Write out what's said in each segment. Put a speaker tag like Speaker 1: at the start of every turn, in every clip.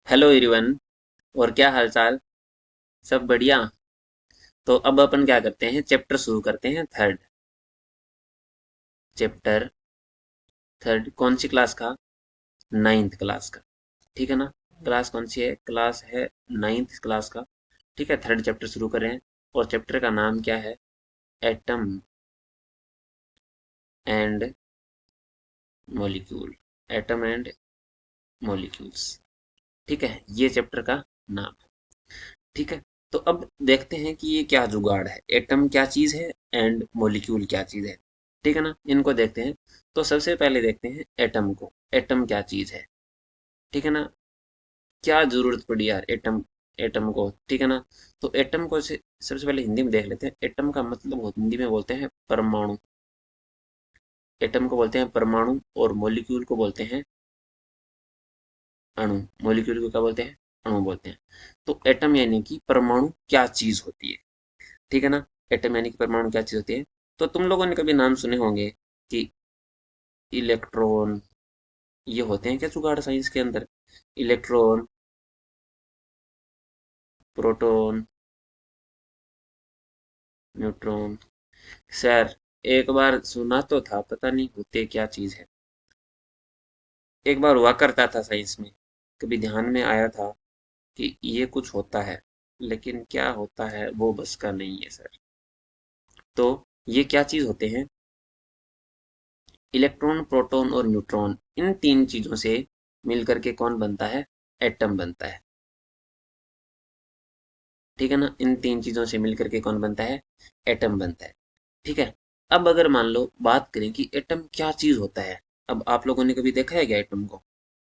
Speaker 1: Hello everyone. और क्या हाल चाल? सब बढ़िया। तो अब अपन क्या करते हैं, चैप्टर शुरू करते हैं थर्ड। चैप्टर थर्ड कौन सी क्लास का? नाइन्थ क्लास का। ठीक है ना? क्लास कौन सी है? क्लास है नाइन्थ क्लास का। ठीक है, थर्ड चैप्टर शुरू करें। और चैप्टर का नाम क्या है? Atom and molecule. Atom and molecules. ठीक है, ये चैप्टर का नाम है। ठीक है। तो अब देखते हैं कि ये क्या जुगाड़ है, एटम क्या चीज है एंड मॉलिक्यूल क्या चीज है। ठीक है ना, इनको देखते हैं। तो सबसे पहले देखते हैं एटम को। एटम क्या चीज है? ठीक है ना? क्या जरूरत पड़ी यार एटम, एटम को। ठीक है ना? तो एटम को सबसे पहले हिंदी में देख लेते हैं। एटम का मतलब हिंदी में बोलते हैं परमाणु। एटम को बोलते हैं परमाणु और मॉलिक्यूल को बोलते हैं अणु। मॉलिक्यूल को क्या बोलते हैं? अणु बोलते हैं। तो एटम यानी कि परमाणु क्या चीज होती है। ठीक है ना? एटम यानी कि परमाणु क्या चीज होती है। तो तुम लोगों ने कभी नाम सुने होंगे कि इलेक्ट्रॉन, ये होते हैं क्या जुगाड़ साइंस के अंदर? Electron, proton, neutron. सर, एक बार सुना तो था, पता नहीं होते क्या चीज है। एक बार हुआ करता था साइंस में, कभी ध्यान में आया था कि ये कुछ होता है, लेकिन क्या होता है वो बस का नहीं है सर। तो ये क्या चीज होते हैं? इलेक्ट्रॉन, प्रोटॉन और न्यूट्रॉन, इन तीन चीजों से मिलकर के कौन बनता है? एटम बनता है। ठीक है ना? इन तीन चीजों से मिलकर के कौन बनता है? एटम बनता है। ठीक है। अब अगर मान लो बात करें कि एटम क्या चीज होता है। अब आप लोगों ने कभी देखा है क्या एटम को?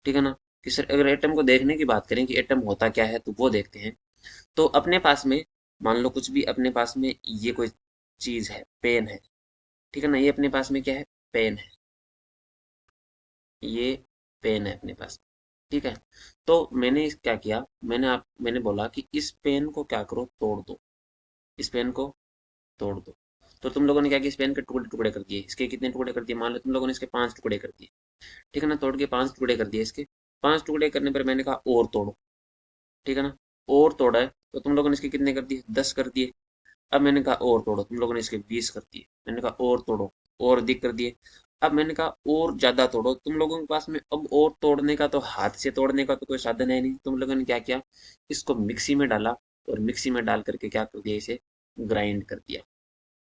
Speaker 1: ठीक है ना? कि सर अगर एटम को देखने की बात करें कि एटम होता क्या है, तो वो देखते हैं। तो अपने पास में, मान लो कुछ भी अपने पास में, ये कोई चीज है, पेन है। ठीक है ना? ये अपने पास में क्या है? पेन है। ये पेन है अपने पास। ठीक है। तो मैंने क्या किया, मैंने बोला कि इस पेन को क्या करो, तोड़ दो। इस पेन को तोड़ दो। तो तुम लोगों ने क्या किया, इस पेन के टुकड़े टुकड़े कर दिए। इसके कितने टुकड़े कर दिए? मान लो तुम लोगों ने इसके 5 टुकड़े कर दिए। ठीक है ना? तोड़ के 5 टुकड़े कर दिए इसके। 5 टुकड़े करने पर मैंने कहा और तोड़ो। ठीक है ना? और तोड़ा है तो तुम लोगों ने इसके कितने कर दिए? 10 कर दिए। अब मैंने कहा और तोड़ो, तुम लोगों ने इसके 20 कर दिए। मैंने कहा और तोड़ो, और अधिक कर दिए। अब मैंने कहा और ज्यादा तोड़ो, तुम लोगों के पास में अब और तोड़ने का, तो हाथ से तोड़ने का तो कोई साधन है नहीं। तुम लोगों ने क्या किया, इसको मिक्सी में डाला। और मिक्सी में डाल करके क्या कर दिया, इसे ग्राइंड कर दिया।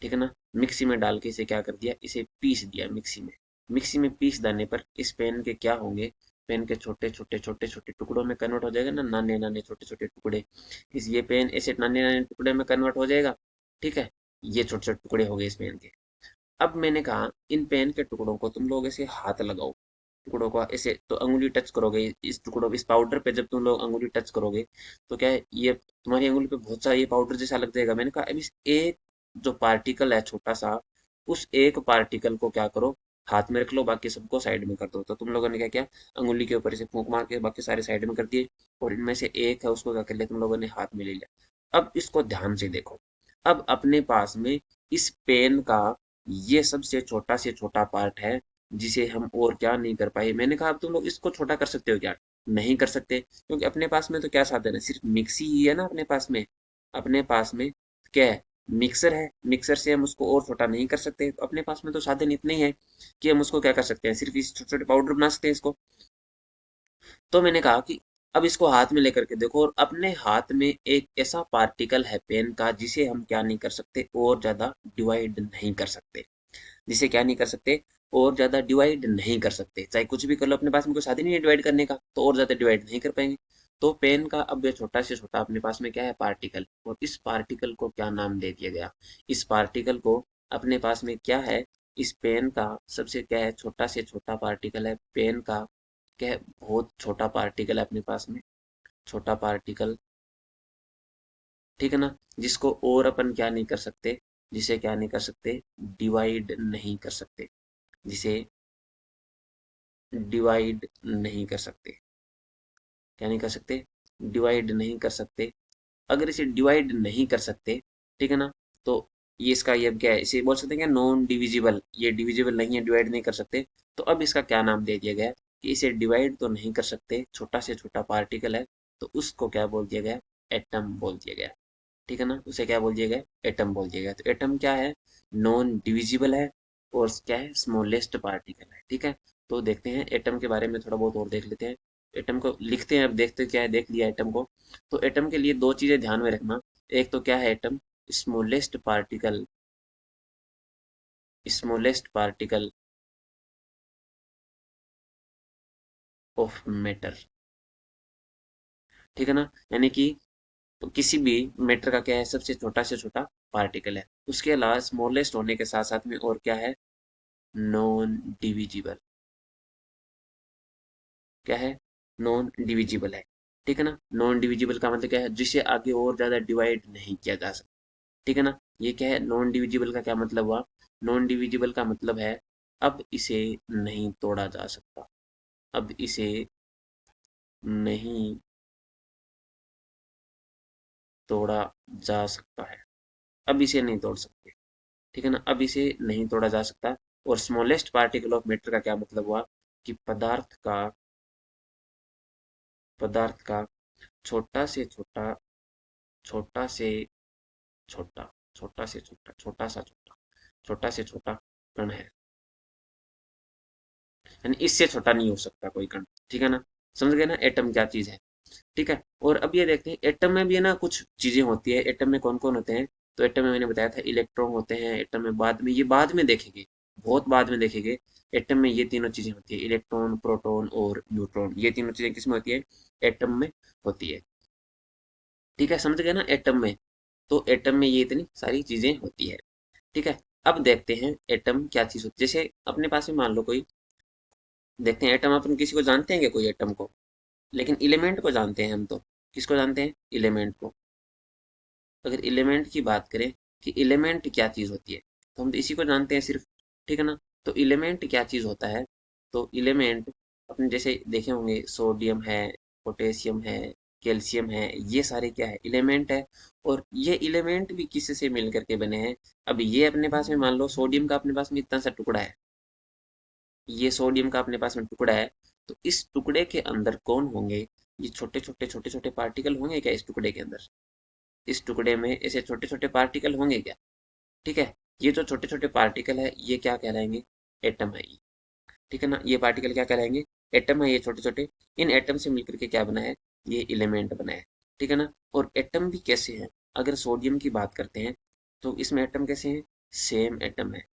Speaker 1: ठीक है ना? मिक्सी में डाल के इसे क्या कर दिया, इसे पीस दिया मिक्सी में। मिक्सी में पीस देने पर इस पेन के क्या होंगे? पेन के छोटे छोटे छोटे छोटे टुकड़ों में कन्वर्ट हो जाएगा ना, नाने नाने छोटे छोटे टुकड़े। इस ये पेन ऐसे नाने नाने टुकड़े में कन्वर्ट हो जाएगा। ठीक है। ये छोटे छोटे टुकड़े हो गए इस पेन के। अब मैंने कहा इन पेन के टुकड़ों को तुम लोग ऐसे हाथ लगाओ। टुकड़ों को ऐसे तो अंगुली टच करोगे, इस टुकड़ों, इस पाउडर पे जब तुम लोग अंगुली टच करोगे, तो क्या है, ये तुम्हारी अंगुली पे बहुत सारा ये पाउडर जैसा लग जाएगा। मैंने कहा अब इस एक जो पार्टिकल है छोटा सा, उस एक पार्टिकल को क्या करो, हाथ में रख लो, बाकी सबको साइड में कर दो। तो तुम लोगों ने क्या किया, अंगुली के ऊपर से फूंक मार के बाकी सारे साइड में कर दिए। और इनमें से एक है, उसको क्या कर लिया तुम लोगों ने, हाथ में ले लिया। अब इसको ध्यान से देखो। अब अपने पास में इस पेन का ये सबसे छोटा से छोटा पार्ट है, जिसे हम और क्या नहीं कर पाए। मैंने कहा अब तुम लोग इसको छोटा कर सकते हो क्या? नहीं कर सकते, क्योंकि अपने पास में तो क्या साधन है, सिर्फ मिक्सी ही है ना अपने पास में। अपने पास में क्या है? मिक्सर है। मिक्सर से हम उसको और छोटा नहीं कर सकते। तो अपने पास में तो साधन इतने ही है कि हम उसको क्या कर सकते हैं, सिर्फ इस छोटे छोटे पाउडर बना सकते हैं इसको। तो मैंने कहा कि अब इसको हाथ में लेकर के देखो, और अपने हाथ में एक ऐसा पार्टिकल है पेन का, जिसे हम क्या नहीं कर सकते, और ज्यादा डिवाइड नहीं कर सकते। जिसे क्या नहीं कर सकते, और ज्यादा डिवाइड नहीं कर सकते। चाहे कुछ भी कर लो, अपने पास में कोई साधन ही नहीं है डिवाइड करने का, तो और ज्यादा डिवाइड नहीं कर पाएंगे। तो पेन का अब ये छोटा से छोटा अपने पास में क्या है, पार्टिकल। और इस पार्टिकल को क्या नाम दे दिया गया? इस पार्टिकल को अपने पास में क्या है, इस पेन का सबसे क्या है, छोटा से छोटा पार्टिकल है पेन का। क्या है, बहुत छोटा पार्टिकल है अपने पास में। छोटा पार्टिकल। ठीक है ना? जिसको और अपन क्या नहीं कर सकते, जिसे क्या नहीं कर सकते, डिवाइड नहीं कर सकते। जिसे डिवाइड नहीं कर सकते। क्या नहीं कर सकते? डिवाइड नहीं कर सकते। अगर इसे डिवाइड नहीं कर सकते, ठीक है ना, तो ये इसका ये अब क्या है, इसे बोल सकते हैं क्या, नॉन डिविजिबल। ये डिविजिबल नहीं है, डिवाइड नहीं कर सकते। तो अब इसका क्या नाम दे दिया गया है कि इसे डिवाइड तो नहीं कर सकते, छोटा से छोटा पार्टिकल है, तो उसको क्या बोल दिया गया, एटम बोल दिया गया। ठीक है ना, उसे क्या बोल दिया गया, एटम बोल दिया गया। तो एटम क्या है, नॉन डिविजिबल है और क्या है, स्मॉलेस्ट पार्टिकल है। ठीक है, तो देखते हैं एटम के बारे में थोड़ा बहुत और देख लेते हैं। एटम को लिखते हैं, अब देखते हैं क्या है, देख लिया एटम को। तो एटम के लिए दो चीजें ध्यान में रखना। एक तो क्या है atom, smallest particle, smallest particle of matter. ठीक है ना, यानी कि तो किसी भी मैटर का क्या है, सबसे छोटा से छोटा पार्टिकल है। उसके अलावा स्मॉलेस्ट होने के साथ साथ में और क्या है, नॉन डिविजिबल। क्या है, नॉन डिविजिबल है। ठीक है ना, नॉन डिविजिबल का मतलब क्या है, जिसे आगे और ज्यादा डिवाइड नहीं किया जा सकता। ठीक है ना, ये क्या है, नॉन डिविजिबल का क्या मतलब हुआ, नॉन डिविजिबल का मतलब है अब इसे नहीं तोड़ा जा सकता, अब इसे नहीं तोड़ा जा सकता है, अब इसे नहीं तोड़ सकते। ठीक है ना, अब इसे नहीं तोड़ा जा सकता। और स्मॉलेस्ट पार्टिकल ऑफ मैटर का क्या मतलब हुआ कि पदार्थ का छोटा से छोटा, छोटा से छोटा, छोटा से छोटा, छोटा सा छोटा, छोटा से छोटा कण है, यानी इससे छोटा नहीं हो सकता कोई कण। ठीक है ना, समझ गए ना एटम क्या चीज है। ठीक है, और अब ये देखते हैं एटम में भी है ना कुछ चीजें होती है। एटम में कौन कौन होते हैं, तो एटम में मैंने बताया था इलेक्ट्रॉन होते हैं। एटम में बाद में, ये बाद में देखेंगे, बहुत बाद में देखेंगे। एटम में ये तीनों चीजें होती है, इलेक्ट्रॉन, प्रोटॉन और न्यूट्रॉन। ये तीनों चीजें किसमें होती है, एटम में होती है। ठीक है, समझ गए ना एटम में, तो एटम में ये इतनी सारी चीजें होती है। ठीक है, अब देखते हैं एटम क्या चीज होती है। जैसे अपने पास में मान लो कोई, देखते हैं एटम, अपन किसी को जानते हैं क्या, कोई एटम को, लेकिन एलिमेंट को जानते हैं हम तो। किसको जानते हैं, एलिमेंट को। अगर एलिमेंट की बात करें कि एलिमेंट क्या चीज होती है, तो हम तो इसी को जानते हैं सिर्फ। ठीक है ना, तो एलिमेंट क्या चीज होता है, तो एलिमेंट अपने जैसे देखे होंगे, सोडियम है, पोटेशियम है, कैल्शियम है, ये सारे क्या है, एलिमेंट है। और ये एलिमेंट भी किसी से मिल करके बने हैं। अब ये अपने पास में मान लो सोडियम का अपने पास में इतना सा टुकड़ा है, ये सोडियम का अपने पास में टुकड़ा है, तो इस टुकड़े के अंदर कौन होंगे, ये छोटे छोटे पार्टिकल होंगे क्या इस टुकड़े के अंदर, इस टुकड़े में ऐसे छोटे छोटे पार्टिकल होंगे क्या। ठीक है, ये जो छोटे छोटे पार्टिकल है ये क्या कहलाएंगे, एटम है ये। ठीक है ना, ये पार्टिकल क्या कहलाएंगे, एटम है ये छोटे छोटे। इन एटम से मिलकर के क्या बना है, ये एलिमेंट बना है। ठीक है ना, और एटम भी कैसे है, अगर सोडियम की बात करते हैं तो इसमें एटम कैसे हैं, सेम एटम है।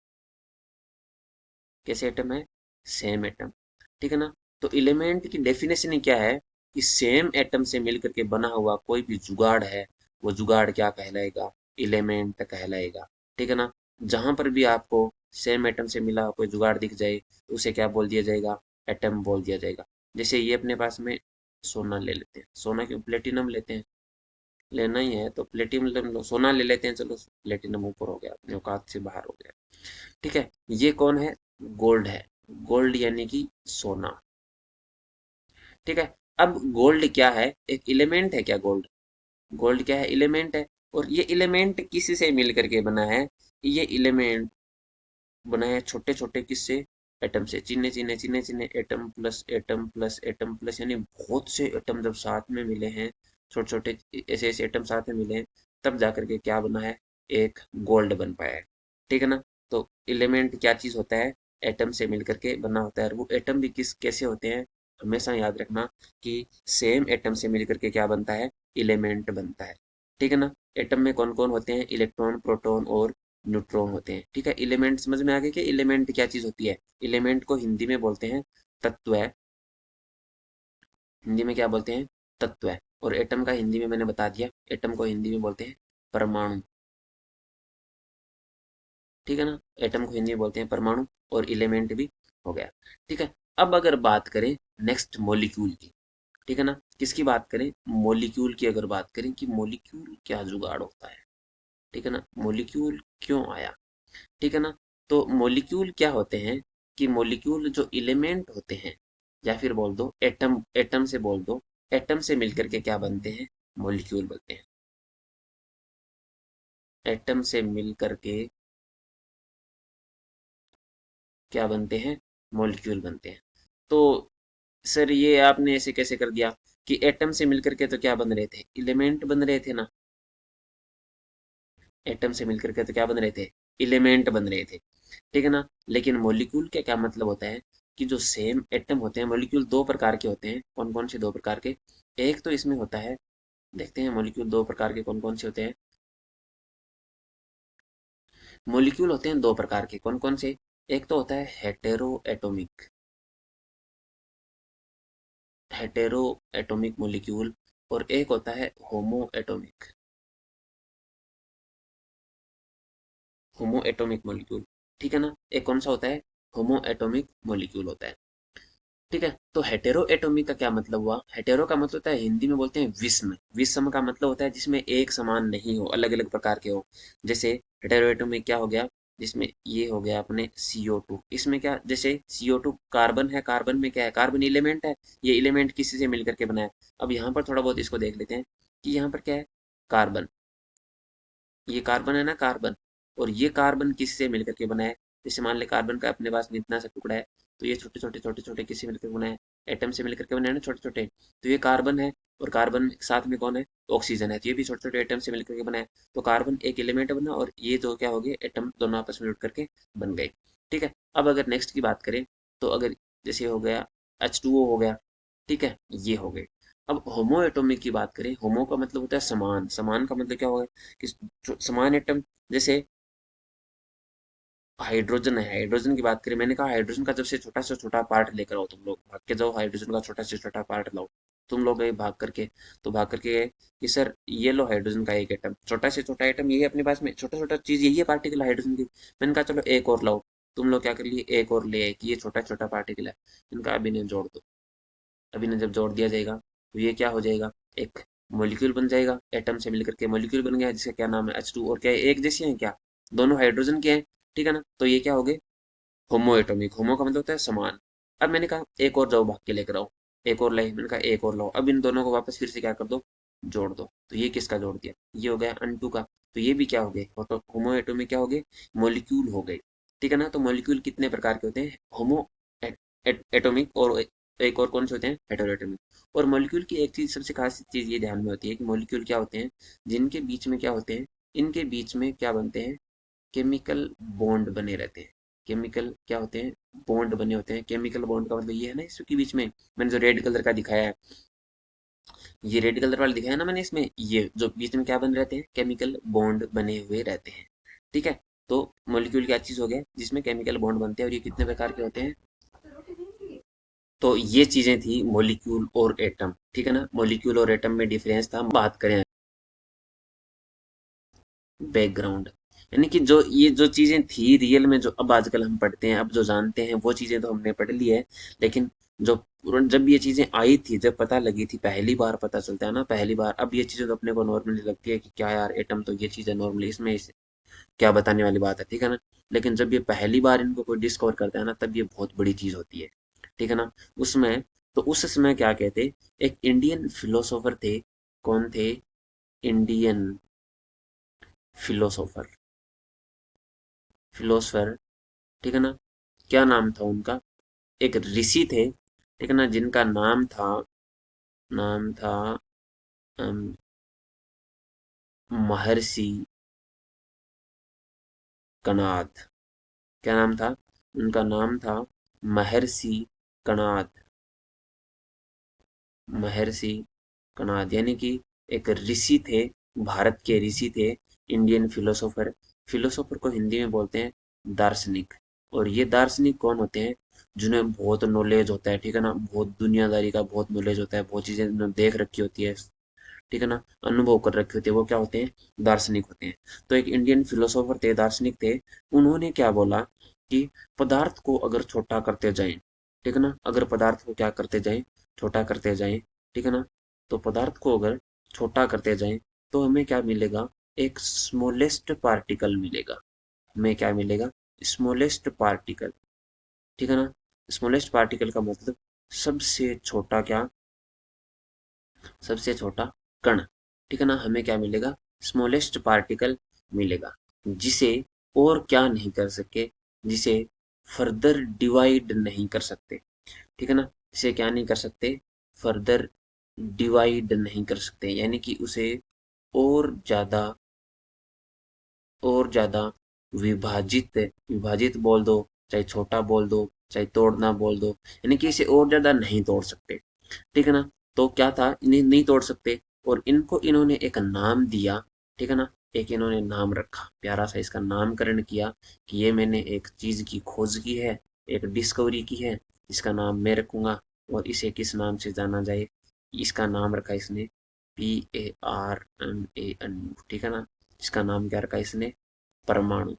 Speaker 1: कैसे एटम है, सेम एटम। ठीक है ना, तो एलिमेंट की डेफिनेशन ही क्या है कि सेम एटम से मिलकर के बना हुआ कोई भी जुगाड़ है, वो जुगाड़ क्या कहलाएगा, एलिमेंट कहलाएगा। ठीक है ना, जहां पर भी आपको सेम एटम से मिला हुआ कोई जुगाड़ दिख जाए तो उसे क्या बोल दिया जाएगा, एटम बोल दिया जाएगा। जैसे ये अपने पास में सोना ले लेते हैं, सोना क्यों, प्लेटिनम लेते हैं, लेना ही है तो प्लेटिनम ले लो, सोना ले लेते हैं, चलो प्लेटिनम ऊपर हो गया, अपने औकात से बाहर हो गया। ठीक है, ये कौन है, गोल्ड है, गोल्ड यानी कि सोना। ठीक है, अब गोल्ड क्या है, एक एलिमेंट है क्या गोल्ड, गोल्ड क्या है, एलिमेंट है। और ये एलिमेंट किसी से मिल करके बना है, ये एलिमेंट बना है छोटे छोटे किससे, एटम से, चिन्ह चिन्ह चिन्ह चिन्ह, atom plus atom plus atom plus, यानी बहुत से एटम जब साथ में मिले हैं, छोटे छोटे ऐसे ऐसे एटम साथ में मिले हैं, तब जाकर के क्या बना है, एक गोल्ड बन पाया है। ठीक है ना, तो एलिमेंट क्या चीज होता है, एटम से मिलकर के बना होता है। और वो एटम भी किस कैसे होते हैं, हमेशा याद रखना कि सेम एटम से मिलकर के क्या बनता है, एलिमेंट बनता है। ठीक है ना, एटम में कौन कौन होते हैं, इलेक्ट्रॉन, प्रोटॉन और न्यूट्रॉन होते हैं। ठीक है, एलिमेंट समझ में आ गया कि एलिमेंट क्या चीज होती है। एलिमेंट को हिंदी में बोलते हैं तत्व है, हिंदी में क्या बोलते हैं, तत्व है। और एटम का हिंदी में मैंने बता दिया, एटम को हिंदी में बोलते हैं परमाणु। ठीक है ना, एटम को हिंदी में बोलते हैं परमाणु, और एलिमेंट भी हो गया। ठीक है, अब अगर बात करें नेक्स्ट मॉलिक्यूल की, ठीक है ना, किसकी बात करें, मॉलिक्यूल की अगर बात करें कि मॉलिक्यूल क्या जुगाड़ होता है। ठीक है ना, मॉलिक्यूल क्यों आया। ठीक है ना, तो मॉलिक्यूल क्या होते हैं कि मॉलिक्यूल जो एलिमेंट होते हैं, या फिर बोल दो एटम, एटम से बोल दो, एटम से मिलकर के क्या बनते हैं, मॉलिक्यूल बनते हैं। एटम से मिलकर के क्या बनते हैं, मॉलिक्यूल बनते हैं। तो सर ये आपने ऐसे कैसे कर दिया कि एटम से मिलकर के तो क्या बन रहे थे, एलिमेंट बन रहे थे ना। एटम से मिलकर के तो क्या बन रहे थे, एलिमेंट बन रहे थे, ठीक है ना। लेकिन मॉलिक्यूल का क्या मतलब होता है कि जो सेम एटम होते हैं, मॉलिक्यूल दो प्रकार के होते हैं। कौन कौन से दो प्रकार के, एक तो इसमें होता है, देखते हैं मॉलिक्यूल दो प्रकार के कौन कौन से होते हैं। मॉलिक्यूल होते हैं दो प्रकार के, कौन कौन से, एक तो होता है hetero atomic, hetero atomic molecule, और एक होता है होमो एटॉमिक, होमो एटॉमिक मॉलिक्यूल, ठीक है ना। एक कौन सा होता है, होमो एटॉमिक मॉलिक्यूल होता है, ठीक है। तो हेटेरो एटॉमिक का क्या मतलब हुआ, हेटेरो का मतलब होता है, हिंदी में बोलते हैं विषम, विषम का मतलब होता है जिसमें एक समान नहीं हो, अलग अलग प्रकार के हो। जैसे हेटेरो एटॉमिक क्या हो गया, जिसमें ये हो गया अपने CO2, इसमें क्या, जैसे CO2 कार्बन है, कार्बन में क्या है, कार्बन एलिमेंट है, ये एलिमेंट किसी से मिलकर के बना है। अब यहाँ पर थोड़ा बहुत इसको देख लेते हैं कि यहाँ पर क्या है, कार्बन, ये कार्बन है ना, कार्बन, और ये कार्बन किससे मिलकर के बना है। जैसे मान ले कार्बन का अपने पास में इतना सा टुकड़ा है, तो ये छोटे छोटे छोटे छोटे किससे मिलकर बना है, एटम से मिलकर के बना है ना, छोटे छोटे। तो ये कार्बन है, और कार्बन में साथ में कौन है, ऑक्सीजन है, तो ये भी छोटे छोटे एटम से मिलकर के बना है। तो कार्बन एक एलिमेंट बना, और ये जो क्या हो गए, एटम दोनों आपस में जुड़ करके बन गए, ठीक है। अब अगर नेक्स्ट की बात करें, तो अगर जैसे हो गया H2O हो गया, ठीक है, ये हो गए। अब होमो एटॉमिक की बात करें, होमो का मतलब होता है समान, समान का मतलब क्या होगा कि समान एटम, जैसे हाइड्रोजन है, हाइड्रोजन की बात करें, मैंने कहा हाइड्रोजन का जब से छोटा पार्ट लेकर आओ, तुम लोग भाग के जाओ, हाइड्रोजन का छोटा से छोटा पार्ट लाओ, तुम लोग गए भाग करके, तो भाग करके गए कि सर ये लो हाइड्रोजन का एक एटम, छोटा से छोटा एटम यही अपने पास में, छोटा छोटा चीज यही है पार्टिकल हाइड्रोजन की। मैंने कहा चलो एक और लाओ, तुम लोग क्या कर लिए, एक और ले आए कि ये छोटा छोटा पार्टिकल है, इनका अभी इन्हें जोड़ दो। अभी इन्हें जब जोड़ दिया जाएगा, तो ये क्या हो जाएगा, एक मॉलिक्यूल बन जाएगा, एटम से मिलकर के मॉलिक्यूल बन गया, जिसका क्या नाम है H2, और क्या है, एक जैसे हैं क्या, दोनों हाइड्रोजन के हैं, ठीक है ना। तो ये क्या हो गए, होमो एटॉमिक, होमो का मतलब होता है समान। अब मैंने कहा एक और जाओ भाग के लेकर आओ, एक और लाए, मैंने कहा एक और लाओ, अब इन दोनों को वापस फिर से क्या कर दो, जोड़ दो। तो ये किसका जोड़ दिया, ये हो गया अनटू का। तो ये भी क्या हो गए, होमो एटॉमिक क्या हो गए, मॉलिक्यूल हो गए, ठीक है ना। तो मॉलिक्यूल कितने प्रकार के होते हैं, होमो एटॉमिक, और एक और कौन से होते हैं, हेटेरोएटॉमिक। और मॉलिक्यूल की एक चीज, सबसे खास चीज ये ध्यान में होती है कि मॉलिक्यूल क्या होते हैं, जिनके बीच में क्या होते हैं, इनके बीच में क्या बनते हैं, केमिकल बॉन्ड बने रहते हैं। केमिकल क्या होते हैं, बॉन्ड बने होते हैं। केमिकल बॉन्ड का मतलब ये है ना, इसके बीच में मैंने जो रेड कलर का दिखाया है, ये रेड कलर वाला दिखाया ना मैंने, इसमें ये जो बीच में क्या बने रहते हैं, केमिकल बॉन्ड बने हुए रहते हैं, ठीक है। तो मॉलिक्यूल क्या चीज हो गया, जिसमें केमिकल बॉन्ड बनते हैं, और ये कितने प्रकार के होते हैं। तो ये चीजें थी मॉलिक्यूल और एटम, ठीक है ना। मॉलिक्यूल और एटम में डिफरेंस था, हम बात करें बैकग्राउंड, यानी कि जो ये जो चीजें थी रियल में, जो अब आजकल हम पढ़ते हैं, अब जो जानते हैं वो चीजें तो हमने पढ़ ली है, लेकिन जो जब ये चीजें आई थी, जब पता लगी थी, पहली बार पता चलता है ना, पहली बार, अब ये चीजें तो अपने को नॉर्मली लगती है कि क्या यार एटम तो ये चीज है नॉर्मली, इसमें क्या बताने वाली बात है, ठीक है ना। लेकिन जब ये पहली बार इनको कोई डिस्कवर करता है ना, तब ये बहुत बड़ी चीज होती है, ठीक है ना। उसमें, तो उस समय क्या कहते, एक इंडियन फिलोसोफर थे, कौन थे, इंडियन फिलोसोफर, फिलोसफर, ठीक है ना। क्या नाम था उनका, एक ऋषि थे, ठीक है ना, जिनका नाम था, नाम था अम, महर्षि कणाद। क्या नाम था, उनका नाम था महर्षि कणाद, महर्षि कणाद, यानी कि एक ऋषि थे, भारत के ऋषि थे, इंडियन फिलोसोफर। फिलोसोफर को हिंदी में बोलते हैं दार्शनिक। और ये दार्शनिक कौन होते हैं, जिन्हें बहुत नॉलेज होता है, ठीक है ना, बहुत दुनियादारी का बहुत नॉलेज होता है, बहुत चीजें उन्होंने देख रखी होती है, ठीक है ना, अनुभव कर रखे होते हैं, वो क्या होते हैं, दार्शनिक होते हैं। तो एक इंडियन फिलोसोफर थे, दार्शनिक थे, उन्होंने क्या बोला कि पदार्थ को अगर छोटा करते जाएं, ठीक है ना, अगर पदार्थ को क्या करते जाएं, छोटा करते जाएं, ठीक है ना, तो पदार्थ को अगर छोटा करते जाएं, तो हमें क्या मिलेगा, एक स्मॉलेस्ट पार्टिकल मिलेगा। हमें क्या मिलेगा, स्मॉलेस्ट पार्टिकल, ठीक है ना। स्मॉलेस्ट पार्टिकल का मतलब सबसे छोटा क्या, सबसे छोटा कण, ठीक है ना। हमें क्या मिलेगा, स्मॉलेस्ट पार्टिकल मिलेगा, जिसे और क्या नहीं कर सके, जिसे फर्दर डिवाइड नहीं कर सकते, ठीक है ना, इसे क्या नहीं कर सकते, फर्दर डिवाइड नहीं कर सकते, यानी कि उसे और ज्यादा और ज्यादा विभाजित विभाजित बोल दो, चाहे छोटा बोल दो, चाहे तोड़ना बोल दो, यानी कि इसे और ज्यादा नहीं तोड़ सकते। ठीक है ना। तो क्या था, इन्हें नहीं तोड़ सकते और इनको इन्होंने एक नाम दिया। ठीक है ना। एक इन्होंने नाम रखा, प्यारा सा इसका नामकरण किया कि ये मैंने एक चीज की खोज की है, एक डिस्कवरी की है, इसका नाम मैं रखूंगा और इसे किस नाम से जाना जाए। इसका नाम रखा इसने PARMANU। ठीक है ना। इसका नाम क्या रखा इसने, परमाणु।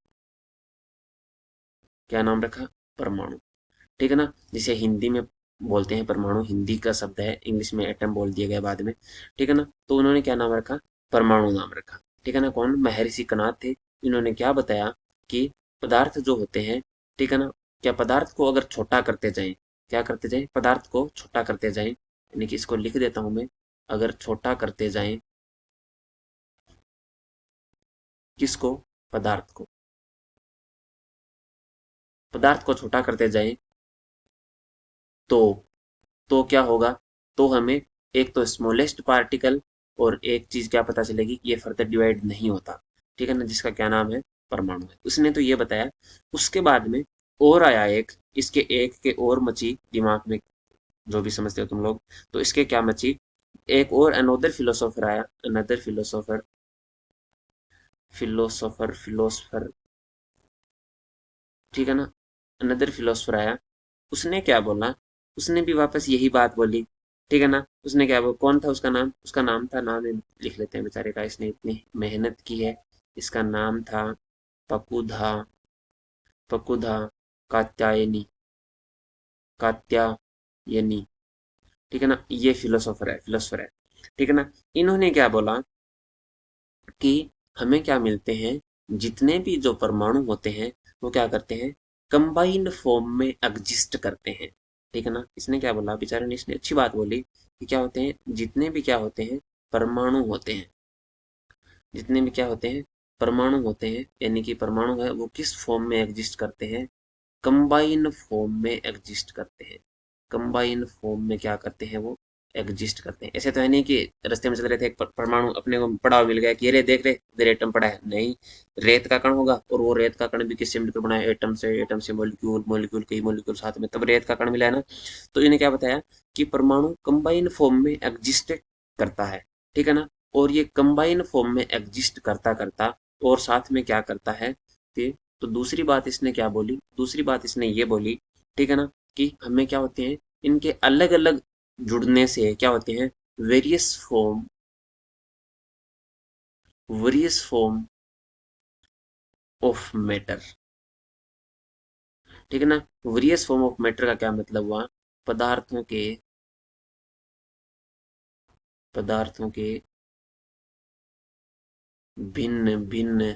Speaker 1: क्या नाम रखा, परमाणु। ठीक है ना। जिसे हिंदी में बोलते हैं परमाणु, हिंदी का शब्द है, इंग्लिश में एटम बोल दिया गया बाद में। ठीक है ना। तो उन्होंने क्या नाम रखा, परमाणु नाम रखा। ठीक है ना। कौन, महर्षि कणाद थे। इन्होंने क्या बताया कि पदार्थ जो होते हैं, ठीक है ना, क्या पदार्थ को अगर छोटा करते जाएं, क्या करते जाएं, पदार्थ को छोटा करते जाएं, यानी कि इसको लिख देता हूं मैं, अगर छोटा करते जाएं, किसको, पदार्थ को, पदार्थ को छोटा करते जाएं, तो तो क्या होगा, तो हमें एक तो स्मॉलेस्ट पार्टिकल और एक चीज क्या पता चलेगी कि ये फर्दर डिवाइड नहीं होता। ठीक है ना। जिसका क्या नाम है, परमाणु है। उसने तो ये बताया। उसके बाद में और आया एक, इसके एक के और मची दिमाग में, जो भी समझते हो तुम लोग। तो इसके क्या मची, एक और अनदर फिलोसोफर आया, अनदर फिलोसोफर, फिलोसोफर। ठीक है ना। अनदर फिलोसोफर आया। उसने क्या बोला, उसने भी वापस यही बात बोली। ठीक है ना। उसने क्या बोला, कौन था उसका नाम, उसका नाम था, नाम लिख लेते हैं बेचारे का, इसने इतनी मेहनत की है। इसका नाम था पकुधा, पकुधा कात्यायनी, कात्यायनी। ठीक है ना। ये फिलोसोफर है, फिलोसोफर है। ठीक है ना। इन्होंने क्या बोला कि हमें क्या मिलते हैं, जितने भी जो परमाणु होते हैं वो क्या करते हैं, कंबाइंड फॉर्म में एग्जिस्ट करते हैं। ठीक है ना। इसने क्या बोला बेचारे ने, इसने अच्छी बात बोली कि क्या होते हैं, जितने भी क्या होते हैं, परमाणु होते हैं, जितने भी क्या होते हैं, परमाणु होते हैं, यानी कि परमाणु है वो किस फॉर्म में एग्जिस्ट करते हैं, कंबाइन फॉर्म में एग्जिस्ट करते हैं। कंबाइन फॉर्म में क्या करते हैं वो, एग्जिस्ट करते हैं। ऐसे तो है नहीं कि रास्ते में चल रहे थे, एक परमाणु अपने को पड़ा हुआ मिल गया कि अरे देख रहे इधर एटम पड़ा है, नहीं। रेत का कण होगा और वो रेत का कण भी किससे मिलकर बना है, एटम से, एटम से मॉलिक्यूल, मॉलिक्यूल कई मॉलिक्यूल साथ में, तब रेत का कण मिला है ना। तो इन्हें क्या बताया कि परमाणु कंबाइन फॉर्म में एग्जिस्ट करता है। ठीक है ना। और ये कंबाइन फॉर्म में एग्जिस्ट करता करता और साथ में क्या करता है कि, तो दूसरी बात इसने क्या बोली, दूसरी बात इसने ये बोली, ठीक है ना, कि हमें क्या होते हैं, इनके अलग अलग जुड़ने से क्या होते हैं, various form, various form of matter. ठीक है ना। वेरियस फॉर्म ऑफ मैटर का क्या मतलब हुआ, पदार्थों के, पदार्थों के भिन्न भिन्न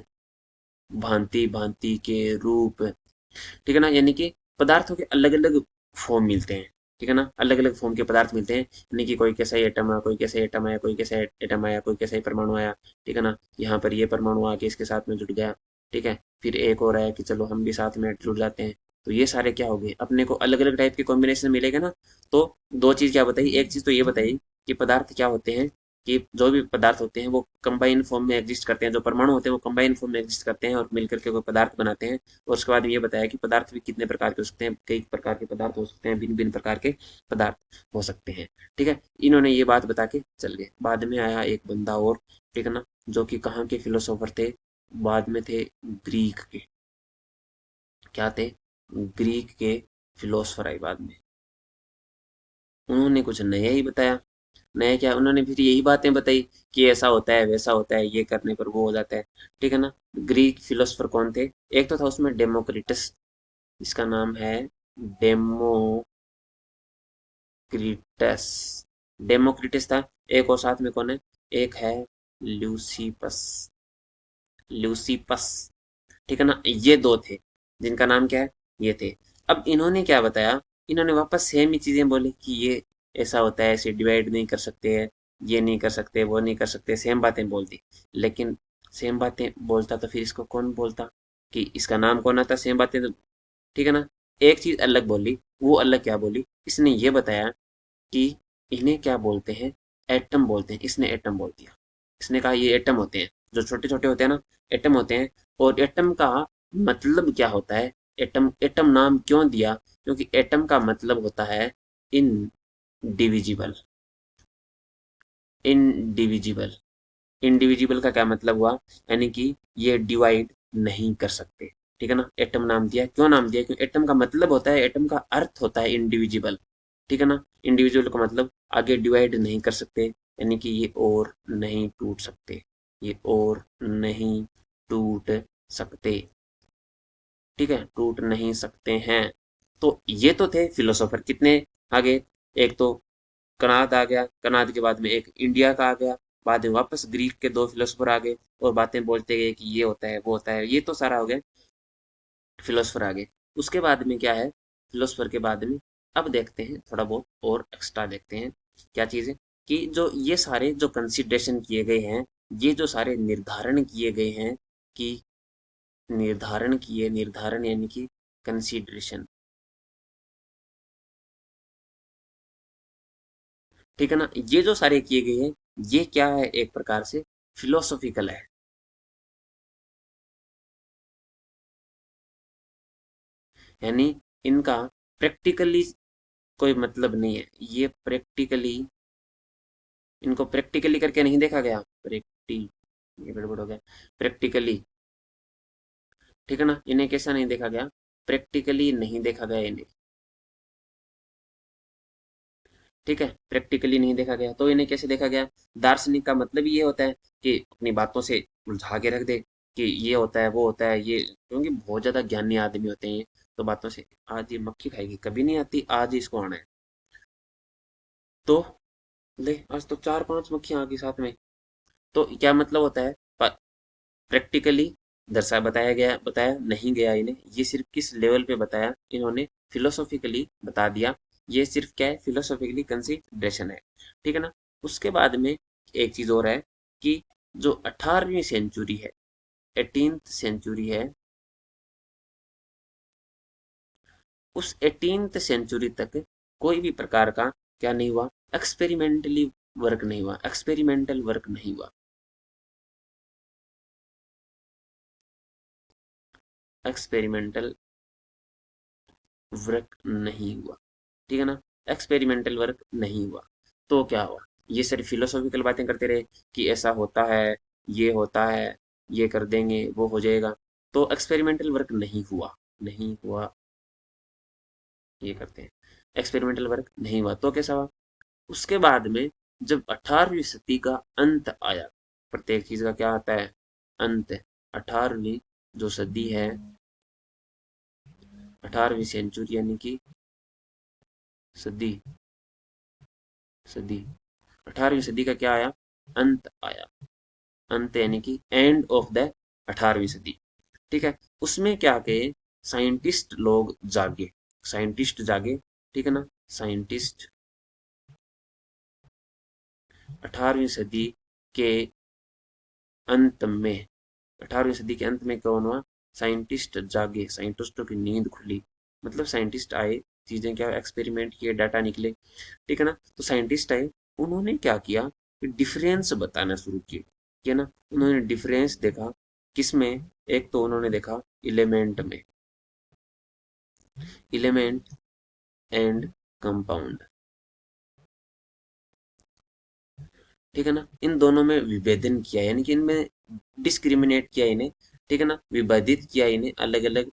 Speaker 1: भांति भांति के रूप। ठीक है ना। यानी कि पदार्थों के अलग अलग फॉर्म मिलते हैं। ठीक है ना। अलग अलग फॉर्म के पदार्थ मिलते हैं, यानी कि कोई कैसा ही एटम आया, कोई कैसा एटम आया, कोई कैसा एटम आया, कोई कैसा ही परमाणु आया। ठीक है ना। यहाँ पर ये परमाणु आके इसके साथ में जुड़ गया। ठीक है। फिर एक और आया कि चलो हम भी साथ में जुड़ जाते हैं। तो ये सारे क्या हो गए, अपने को अलग अलग टाइप के कॉम्बिनेशन मिलेगा ना। तो दो चीज क्या बताई, एक चीज तो ये बताई कि पदार्थ क्या होते हैं, कि जो भी पदार्थ होते हैं वो कंबाइन फॉर्म में एग्जिस्ट करते हैं, जो परमाणु होते हैं वो कंबाइन फॉर्म में एग्जिस्ट करते हैं और मिलकर के कोई पदार्थ बनाते हैं। और उसके बाद ये बताया कि पदार्थ भी कितने प्रकार के हो सकते हैं, कई प्रकार के पदार्थ हो सकते हैं, भिन्न भिन्न प्रकार के पदार्थ हो सकते हैं। ठीक है। इन्होंने ये बात बता के चल गए। बाद में आया एक बंदा और, ठीक है ना, जो कि कहाँ के फिलोसोफर थे, बाद में थे ग्रीक के। क्या थे, ग्रीक के फिलोसोफर आए बाद में। उन्होंने कुछ नया ही बताया। नया क्या, उन्होंने फिर यही बातें बताई कि ऐसा होता है, वैसा होता है, ये करने पर वो हो जाता है। ठीक है ना। ग्रीक फिलोसोफर कौन थे, एक तो था उसमें डेमोक्रिटस, इसका नाम है डेमोक्रिटस, डेमोक्रिटस था। एक और साथ में कौन है, एक है ल्यूसीपस, ल्यूसीपस। ठीक है ना। ये दो थे जिनका नाम क्या है, ये थे। अब इन्होंने क्या बताया, इन्होंने वापस सेम ही चीजें बोली कि ये ऐसा होता है, ऐसे डिवाइड नहीं कर सकते हैं, ये नहीं कर सकते, वो नहीं कर सकते, सेम बातें बोल दी। लेकिन सेम बातें बोलता तो फिर इसको कौन बोलता, कि इसका नाम कौन आता, सेम बातें तो। ठीक है ना। एक चीज अलग बोली, वो अलग क्या बोली, इसने ये बताया कि इन्हें क्या बोलते हैं, एटम बोलते हैं, इसने एटम बोल दिया। इसने कहा ये एटम होते हैं, जो छोटे छोटे होते हैं ना, एटम होते हैं। और एटम का मतलब क्या होता है? एटम, एटम नाम क्यों दिया? क्योंकि एटम का मतलब होता है इनडिविजिबल। इनडिविजिबल, इनडिविजिबल का क्या मतलब हुआ? यानी कि ये डिवाइड नहीं कर सकते। ठीक है ना, एटम नाम दिया, क्यों नाम दिया? क्योंकि एटम का मतलब होता है, एटम का अर्थ होता है इनडिविजिबल। ठीक है ना, इंडिविजुअल का मतलब आगे डिवाइड नहीं कर सकते, यानी कि ये और नहीं टूट सकते, ये और नहीं टूट सकते। ठीक है, टूट नहीं सकते हैं। तो ये तो थे फिलोसोफर कितने आगे। एक तो कनाद आ गया, कनाद के बाद में एक इंडिया का आ गया, बाद में वापस ग्रीक के दो फिलोसोफर आ गए और बातें बोलते गए कि ये होता है वो होता है। ये तो सारा हो गया फिलोसोफर आ गए। उसके बाद में क्या है? फिलोसोफर के बाद में अब देखते हैं थोड़ा बहुत और एक्स्ट्रा देखते हैं। क्या चीज़ है? कि जो ये सारे जो कंसिडरेशन किए गए हैं, ये जो सारे निर्धारण किए गए हैं, कि निर्धारण यानी कि कंसिडरेशन। ठीक है ना, ये जो सारे किए गए हैं, ये क्या है? एक प्रकार से फिलोसॉफिकल है। यानी इनका प्रैक्टिकली कोई मतलब नहीं है। ये प्रैक्टिकली, इनको प्रैक्टिकली करके नहीं देखा गया। प्रैक्टी, ये गड़बड़ हो गया। प्रैक्टिकली, ठीक है ना, इन्हें कैसा नहीं देखा गया? प्रैक्टिकली नहीं देखा गया इन्हें। ठीक है, प्रैक्टिकली नहीं देखा गया, तो इन्हें कैसे देखा गया? दार्शनिक का मतलब ये होता है कि अपनी बातों से उलझा के रख दे कि ये होता है वो होता है ये, क्योंकि बहुत ज्यादा ज्ञानी आदमी होते हैं ये। तो बातों से, आज ये मक्खी खाएगी कभी नहीं आती, आज ही इसको आना है। तो ले, आज तो चार पांच मक्खियां आ गई साथ में। तो क्या मतलब होता है? प्रैक्टिकली दर्शा बताया गया, बताया नहीं गया इन्हें। ये सिर्फ किस लेवल पे बताया इन्होंने? फिलोसॉफिकली बता दिया। ये सिर्फ क्या है? फिलोसॉफिकली कंसिडरेशन है। ठीक है ना। उसके बाद में एक चीज और है कि जो 18वीं सेंचुरी है, 18th सेंचुरी है, उस 18th सेंचुरी तक कोई भी प्रकार का क्या नहीं हुआ? एक्सपेरिमेंटली वर्क नहीं हुआ, एक्सपेरिमेंटल वर्क नहीं हुआ, एक्सपेरिमेंटल वर्क नहीं हुआ। ठीक है ना, एक्सपेरिमेंटल वर्क नहीं हुआ। तो क्या हुआ? ये सारी फिलोसॉफिकल बातें करते रहे कि ऐसा होता है, ये होता है, ये कर देंगे वो हो जाएगा। तो एक्सपेरिमेंटल वर्क नहीं हुआ, नहीं हुआ, ये करते हैं, एक्सपेरिमेंटल वर्क नहीं हुआ। तो कैसा हुआ? उसके बाद में जब 18वीं सदी का अंत आया, प्रत्येक चीज का क्या आता है? अंत। 18वीं जो सदी है, 18वीं सेंचुरी यानी कि सदी, सदी, 18वीं सदी का क्या आया? अंत आया। अंत यानी कि एंड ऑफ द 18वीं सदी। ठीक है, उसमें क्या कहे? साइंटिस्ट लोग जागे, साइंटिस्ट जागे। ठीक है ना, साइंटिस्ट 18वीं सदी के अंत में, 18वीं सदी के अंत में कौन हुआ? साइंटिस्ट जागे, साइंटिस्टों की नींद खुली। मतलब साइंटिस्ट आए, चीजें क्या, एक्सपेरिमेंट किए, डाटा निकले। ठीक है ना, तो साइंटिस्ट आए, उन्होंने क्या किया? डिफरेंस बताना शुरू किए। किया ना, उन्होंने डिफरेंस देखा। किसमें? एक तो उन्होंने देखा इलेमेंट में, इलेमेंट एंड कंपाउंड। ठीक है ना, इन दोनों में विभेदन किया, यानी कि इनमें डिस्क्रिमिनेट किया इन्हें। ठीक है ना, विभाजित किया इन्हें अलग अलग,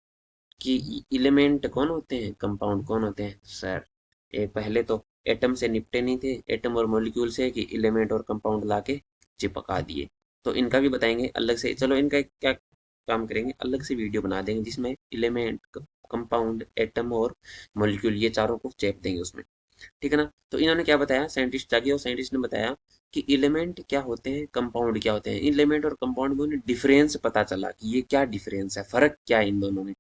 Speaker 1: कि एलिमेंट कौन होते हैं, कंपाउंड कौन होते हैं सर। ये पहले तो एटम से निपटे नहीं थे, एटम और मॉलिक्यूल से, कि एलिमेंट और कंपाउंड लाके चिपका दिए। तो इनका भी बताएंगे अलग से। चलो इनका क्या काम करेंगे, अलग से वीडियो बना देंगे जिसमें एलिमेंट, कंपाउंड, एटम और मॉलिक्यूल, ये चारों को चेप देंगे उसमें। ठीक है ना, तो इन्होंने क्या बताया? साइंटिस्ट जागे और साइंटिस्ट ने बताया कि एलिमेंट क्या होते हैं, कंपाउंड क्या होते हैं। एलिमेंट और कंपाउंड में उन्हें डिफरेंस पता चला कि ये क्या डिफरेंस है, फर्क क्या है इन दोनों में।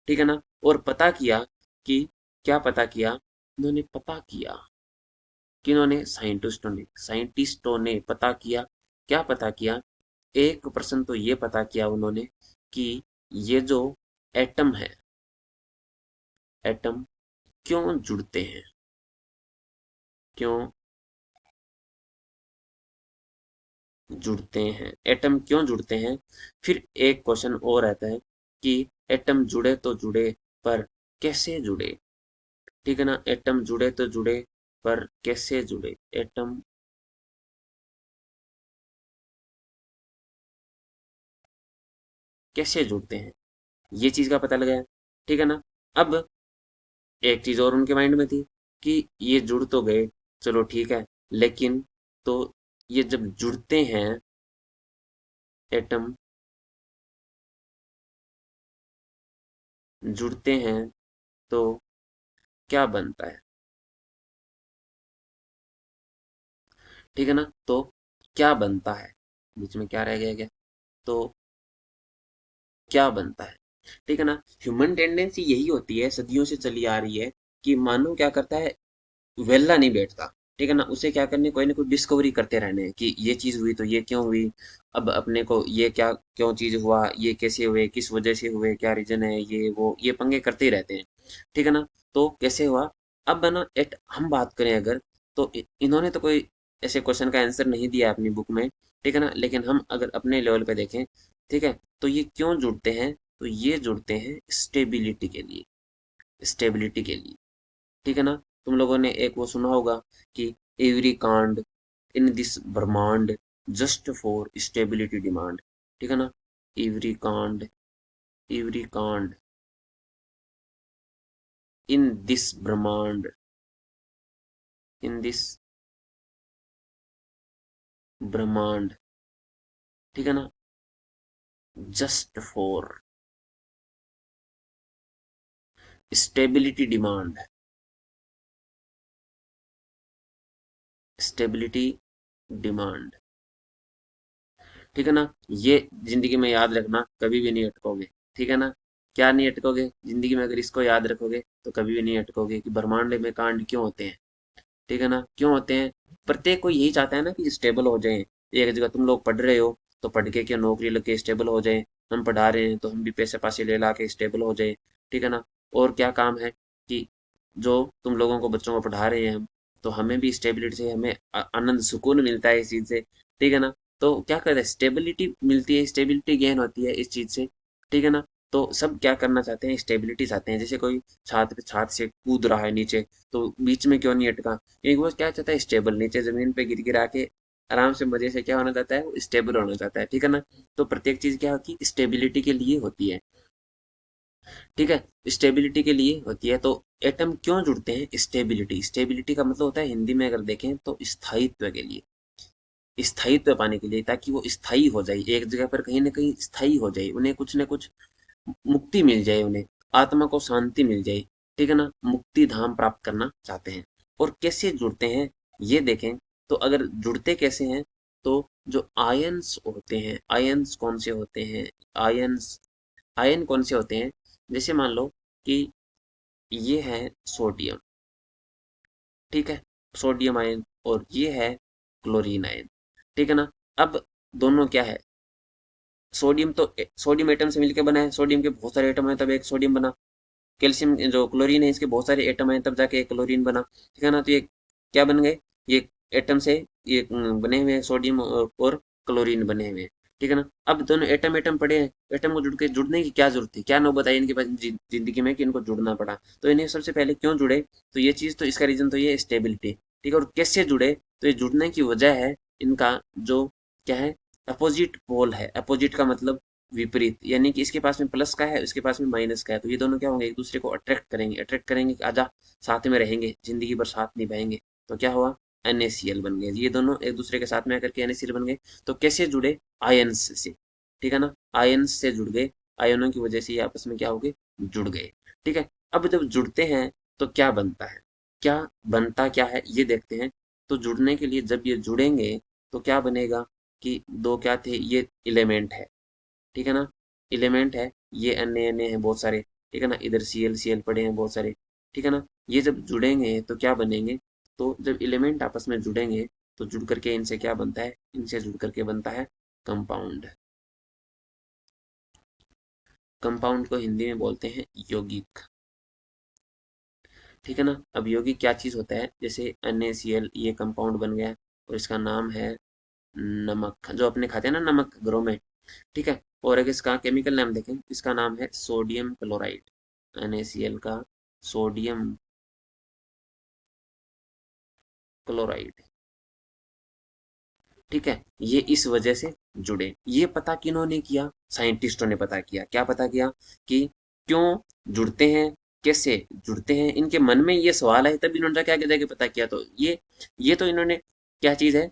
Speaker 1: ठीक है ना, और पता किया कि, क्या पता किया? उन्होंने पता किया, किन्होंने? साइंटिस्टों ने पता किया। क्या पता किया? एक प्रश्न तो ये पता किया उन्होंने कि ये जो एटम है, एटम क्यों जुड़ते हैं, क्यों जुड़ते हैं, एटम क्यों जुड़ते हैं। फिर एक क्वेश्चन और रहता है कि एटम जुड़े तो जुड़े पर कैसे जुड़े। ठीक है ना, एटम जुड़े तो जुड़े पर कैसे जुड़े, एटम कैसे जुड़ते हैं, ये चीज का पता लगाया। ठीक है ना। अब एक चीज और उनके माइंड में थी कि ये जुड़ तो गए, चलो ठीक है, लेकिन तो ये जब जुड़ते हैं एटम, जुड़ते हैं तो क्या बनता है। ठीक है ना, तो क्या बनता है, बीच में क्या रह गया क्या, तो क्या बनता है। ठीक है ना, ह्यूमन टेंडेंसी यही होती है, सदियों से चली आ रही है कि मानव क्या करता है, वेला नहीं बैठता। ठीक है ना, उसे क्या करने, कोई ना कोई डिस्कवरी करते रहने हैं कि ये चीज हुई तो ये क्यों हुई, अब अपने को ये क्या क्यों चीज हुआ, ये कैसे हुए, किस वजह से हुए, क्या रीजन है, ये वो ये पंगे करते ही रहते हैं। ठीक है ना, तो कैसे हुआ। अब है ना, एट हम बात करें अगर, तो इन्होंने तो कोई ऐसे क्वेश्चन का आंसर नहीं दिया अपनी बुक में। ठीक है ना, लेकिन हम अगर अपने लेवल पे देखें, ठीक है, तो ये क्यों जुड़ते हैं, तो ये जुड़ते हैं स्टेबिलिटी के लिए, स्टेबिलिटी के लिए। ठीक है ना, तुम लोगों ने एक वो सुना होगा कि एवरी कांड इन दिस ब्रह्मांड जस्ट फॉर स्टेबिलिटी डिमांड। ठीक है ना, एवरी कांड, एवरी कांड इन दिस ब्रह्मांड, इन दिस ब्रह्मांड, ठीक है ना, just for stability demand, stability demand. ठीक है ना, ये जिंदगी में याद रखना, कभी भी नहीं अटकोगे। ठीक है ना, क्या नहीं अटकोगे जिंदगी में, अगर इसको याद रखोगे तो कभी भी नहीं अटकोगे कि ब्रह्मांड में कांड क्यों होते हैं। ठीक है ना, क्यों होते हैं, प्रत्येक कोई यही चाहता है ना कि स्टेबल हो जाए। एक जगह तुम लोग पढ़ रहे हो तो पढ़ के क्या नौकरी लग के स्टेबल हो जाए, हम पढ़ा रहे हैं तो हम भी पैसे पासे ले ला के स्टेबल हो जाए। ठीक है ना, और क्या काम है कि जो तुम लोगों को, बच्चों को पढ़ा रहे हैं हम, तो हमें भी स्टेबिलिटी से हमें आनंद सुकून मिलता है इस चीज से। ठीक है ना, तो क्या करते हैं, स्टेबिलिटी मिलती है, स्टेबिलिटी गेन होती है इस चीज से। ठीक है ना, तो सब क्या करना चाहते हैं, स्टेबिलिटी चाहते हैं। जैसे कोई छात्र छात से कूद रहा है नीचे, तो बीच में क्यों नहीं अटका, एक वो क्या चाहता है, स्टेबल, नीचे जमीन पे गिर गिरा के आराम से मजे से क्या होना चाहता है, वो स्टेबल होना चाहता है। ठीक है ना, तो प्रत्येक चीज क्या होती है, स्टेबिलिटी के लिए होती है। ठीक है, स्टेबिलिटी के लिए होती है। तो एटम क्यों जुड़ते हैं, स्टेबिलिटी, स्टेबिलिटी का मतलब होता है हिंदी में अगर देखें तो स्थायित्व के लिए, स्थायित्व पाने के लिए, ताकि वो स्थायी हो जाए, एक जगह पर कहीं ना कहीं स्थायी हो जाए, उन्हें कुछ ना कुछ मुक्ति मिल जाए, उन्हें आत्मा को शांति मिल जाए। ठीक है ना, मुक्ति धाम प्राप्त करना चाहते हैं। और कैसे जुड़ते हैं ये देखें, तो अगर जुड़ते कैसे हैं, तो जो आयंस होते हैं, आयंस कौन से होते हैं, आयंस, आयन कौन से होते हैं, जैसे मान लो कि ये है सोडियम। ठीक है, सोडियम आयन, और ये है क्लोरीन आयन। ठीक है ना, अब दोनों क्या है, सोडियम तो सोडियम एटम से मिलकर बना है, सोडियम के बहुत सारे एटम है तब एक सोडियम बना। कैल्शियम जो क्लोरीन है, इसके बहुत सारे एटम हैं तब जाके एक क्लोरीन बना। ठीक है ना, तो ये क्या बन गए, ये एटम से ये बने हुए हैं, सोडियम और क्लोरीन बने हुए हैं। ठीक है ना, अब दोनों एटम एटम पड़े हैं, एटम को जुड़ के जुड़ने की क्या जरूरत थी, क्या नौबत आई इनके पास जिंदगी में कि इनको जुड़ना पड़ा। तो इन्हें सबसे पहले क्यों जुड़े, तो ये चीज, तो इसका रीजन तो ये स्टेबिलिटी। ठीक है, और कैसे जुड़े, तो ये जुड़ने की वजह है इनका जो क्या है, अपोजिट पोल है। अपोजिट का मतलब विपरीत, यानी कि इसके पास में प्लस का है, उसके पास में माइनस का है, तो ये दोनों क्या होंगे, एक दूसरे को अट्रैक्ट करेंगे, अट्रैक्ट करेंगे कि आजा साथ में रहेंगे, जिंदगी भर साथ निभाएंगे। तो क्या हुआ, NaCl बन गए, ये दोनों एक दूसरे के साथ में आकर के NaCl बन गए। तो कैसे जुड़े, आयंस से। ठीक है ना, आयंस से जुड़ गए, आयनों की वजह से ये आपस में क्या हो गए, जुड़ गए। ठीक है, अब जब जुड़ते हैं तो क्या बनता है, क्या बनता क्या है ये देखते हैं। तो जुड़ने के लिए जब ये जुड़ेंगे तो क्या बनेगा, कि दो क्या थे, ये एलिमेंट है। ठीक है ना, एलिमेंट है, ये Na है बहुत सारे। ठीक है ना, इधर Cl पड़े हैं बहुत सारे। ठीक है ना, ये जब जुड़ेंगे तो क्या बनेंगे, तो जब एलिमेंट आपस में जुड़ेंगे तो जुड़ करके इनसे क्या बनता है, इनसे जुड़ करके बनता है कंपाउंड। कंपाउंड को हिंदी में बोलते हैं यौगिक। ठीक है ना, अब यौगिक क्या चीज होता है, जैसे NaCl ये कंपाउंड बन गया और इसका नाम है नमक जो अपने खाते हैं ना, नमक घरों में, ठीक है। और एक इसका केमिकल नाम देखें, इसका नाम है सोडियम क्लोराइड, NaCl का सोडियम क्लोराइड, ठीक है। ये इस वजह से जुड़े। ये पता किन्होंने किया? साइंटिस्टों ने पता किया। क्या पता किया? कि क्यों जुड़ते हैं, कैसे जुड़ते हैं, इनके मन में ये सवाल है, तब इन्होंने क्या क्या जाके पता किया। तो ये तो इन्होंने, क्या चीज है,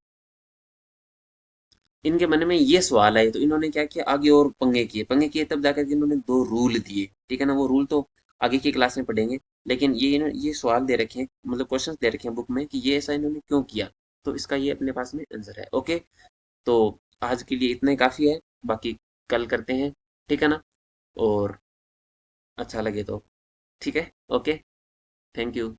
Speaker 1: इनके मन में ये सवाल है, तो इन्होंने क्या किया, आगे और पंगे किए तब जाकर के इन्होंने दो रूल दिए, ठीक है ना। वो रूल तो आगे की क्लास में पढ़ेंगे, लेकिन ये सवाल दे रखे हैं, मतलब क्वेश्चंस दे रखे हैं बुक में कि ये ऐसा इन्होंने क्यों किया। तो इसका ये अपने पास में आंसर है। ओके, तो आज के लिए इतना ही काफी है, बाकी कल करते हैं, ठीक है ना। और अच्छा लगे तो ठीक है। Okay, thank you.